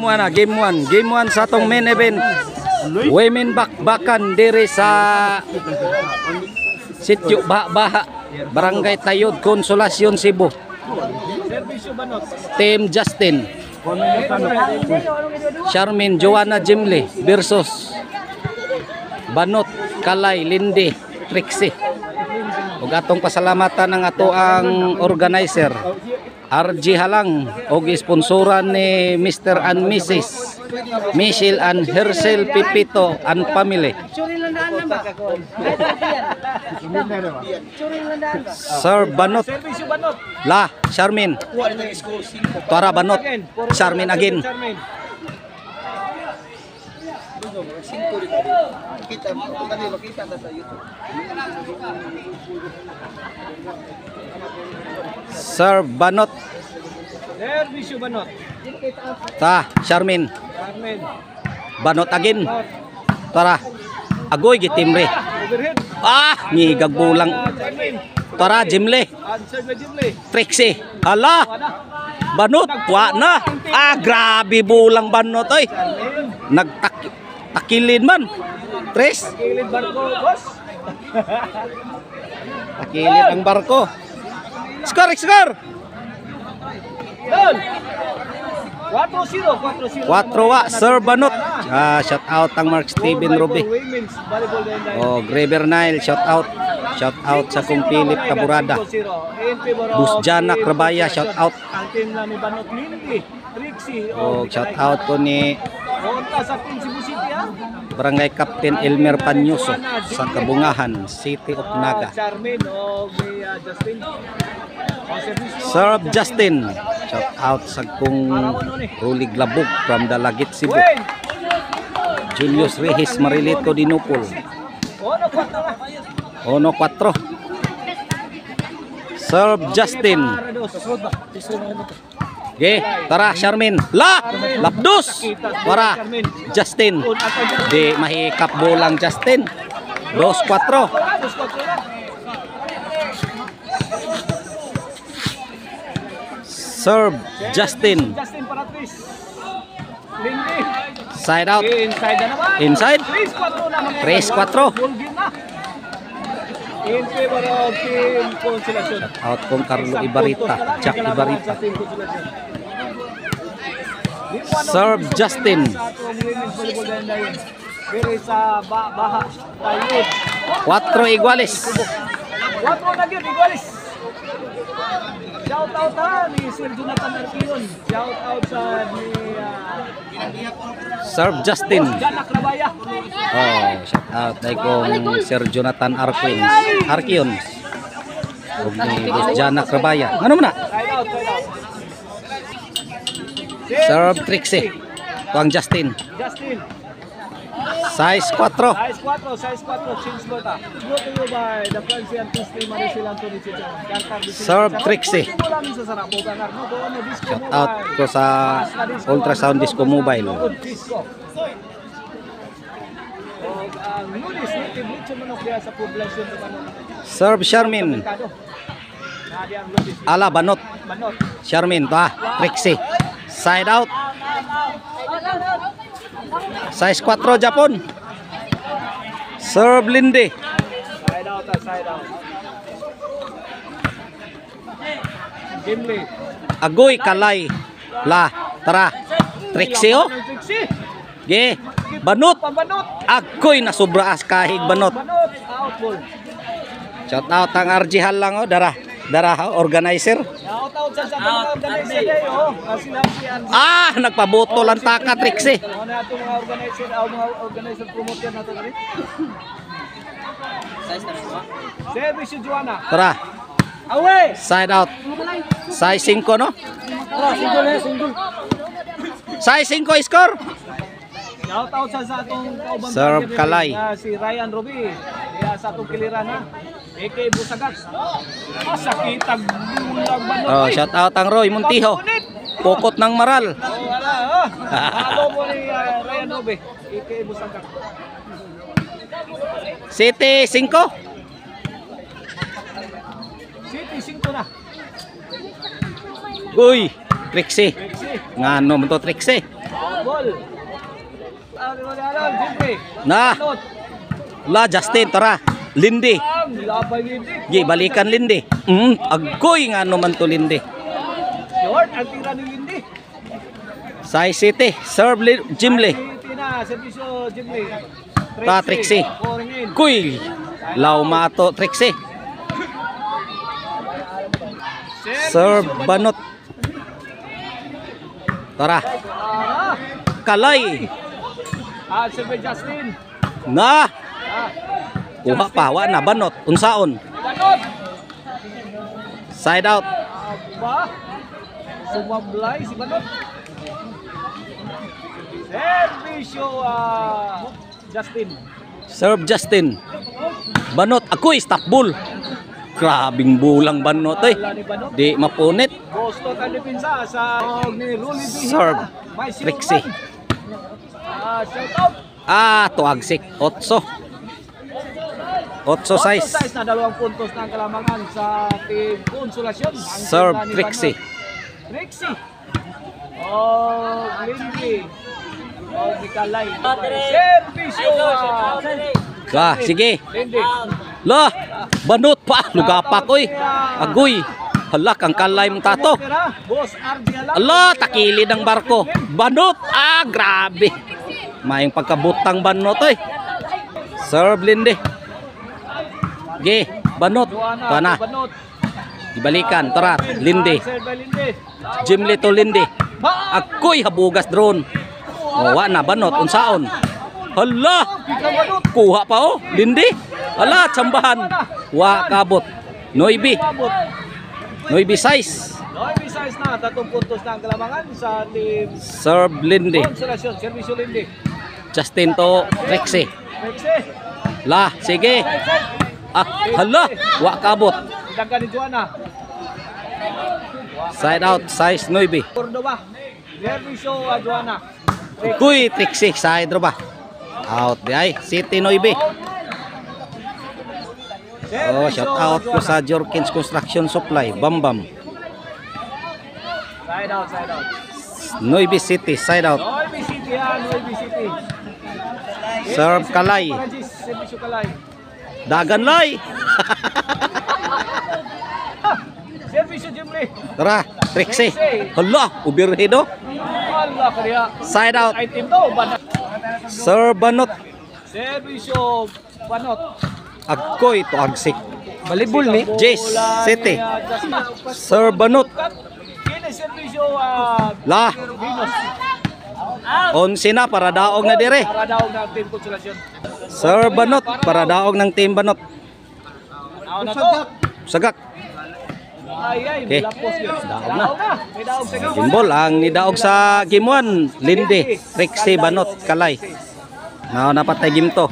1 na, game 1. Game 1 sa atong main event. Women bakbakan diri sa Sitio Baha, Barangay Tayod, Consolacion, Cebu. Team Justin, Charmin, Joanna Jimley versus Banot, Kalay, Lindy, Trixie. Ug atong pasalamatan ng ato ang organizer RG Halang og sponsoran ni Mr. and Mrs. Michelle and Hercel Pipito and family. Sir Banot la Charmin Tara Banot Charmin again. Sir Banot ta Charmin Banot again. Tara agoy gitimre. Ngigag bulang. Tara Jimle Trixie. Hala Banot wa na. Grabe bulang Banot oy. Takilin man. Tres. Takilin barko, boss. Takilin ang barko. Skor. 4-0. 4 Sir Banot. Shout out ang Mark Steven Ruby. Graver Nile, shout out. Shout out sa kong Philip Taburada. Busjana Krabaya, shout out. Shout out ko ni Barangay Captain Elmer Panyuso sa Kabungahan, City of Naga. Sir Justin, shout out sa kong Rulig Labog from Dalagit, Cebu. Julius Rehis Marilito Dinupol. 1-4 Sir Justin. Tara Charmin. Lapdos. Tara Justin. Di mahikap bolang Justin. 2-4 Serve Justin. Side out. Inside. 3-4 out kong Carlo Ibarita, Jack Ibarita. Serve Justin. 4 iguales. Shout out ni Sir Jonathan Arquion. Shout out sa Serve Justin. Shout out kay kong Sir Jonathan Arquion. Ug ni Busjana Krabaya. Ano man na? Serve Trixie. Tuang Justin. Size 4. Serve Trixie. Shout out ko sa Ultrasound Disco Mobile. Serve Charmin. Ala Banot. Charmin Trixie. Side out. Size 4 Japon. Serve Lindy. Side out. Agoy Kalay. Tara. Trixie Banot. Agoy na sobra as kahig Banot. Shout out ang RG Halang Dara organizer. Nagpaboto lang taka Trixie. Tara. Side out. Size 5 no? Size 5 score. Serve Kalay. Si Ryan Ruby. Sa atong kiliran ha. Eke Busagat. Sakitag bulag Banot. Shout out ang Roy Montijo. Pokot ng Maral. Ako po ni Ryan Ruby. Eke Busagat. City 5. City 5 na. Uy, Trixie. Ngano man to Trixie? Ball. Jimmy. Na. Banot. La, Justin, tara. Lindy. Labay Lindy. Gi, balikan Lindy. Agoy nga naman to Lindy. Short, ang tira ni Lindy. Sai City, serve Jimle. Tina, servisyo Jimmy. Ta Trixie. Scoring in. Kuy. Laumato Trixie. Serve Banot. Tara. Kalay. Serve Justin. Na. Kuha pa, wa na Banot. Unsaon? Banot. Side out. Ba? Sumablay si Banot. Servisyo Justin. Serve Justin. Banot. Ako'y stop ball. Grabing bulang Banot eh. Wala ni Banot. Di mapunit. Gusto ang depensa sa ni Rolly Bihita. Serve. May Trixie. Shout out. Tuagsik. 8. 8 size. Size na 2 puntos ng kalamangan sa Team Consolasyon. Ang Serve tira ni Trixie. Banot. Trixie. Lindy. Nikalay. Servisyo. Sige. Lindy. La, Banot pa. Lugapak oy. Agoy. Hala, kang kalay mong tato. Boss Ardiala. Ala, takilid ang barko. Banot. Grabe. Mayang pagkabutang Banot oy. Serve Lindy. Ge, Banot. Tuana. Banot. Ibalikan. Tara, Lindy. Serve by Lindy. Jimle to Lindy. Ako'y habugas drone. Wa na Banot. Unsaon? Hala. Kuha pa oh. Lindy. Ala, tsambahan. Wa kabot. Noibi. Noibi size. Noibi size na. 3 puntos na ang kalamangan sa Team Serve Lindy. Consolasyon. Servisyo Lindy. Justin to Trixie. Trixie. La, sige. Hala, wa kabot. Dagan ni Joanna. Side out, size Noibi. Cordoba. Servisyo Joanna. Kuy Trixie, side ro ba? Out di ay. City Noibi. Shout out ko sa Jorkins Construction Supply. Bambam. Side out, side out. Noibi City, side out. Noibi City yan, Noibi City. Serve Kalay. Servisyo Kalay. Dagan lay. Servisyo Jimli. Tara, Trixie. Hala, ubirhido. Allah kaya. Side out. Item to, Banot. Serve Banot. Servisyo Banot. Agkoy to agsik. Balibol ni Jace City. Serve Banot. Kini servisyo La. Venus. 11 na para daog na dire. Para daw ng Team Consolasyon. Serve Banot para daog ng team Banot. Ako na to. Sagak. Ay, Okay. lapos yun. Daog na. May daog sa gawin. Gimbol ang nidaog sa game 1. Lindy, Trixie, Banot, Kalay. Napatay game to.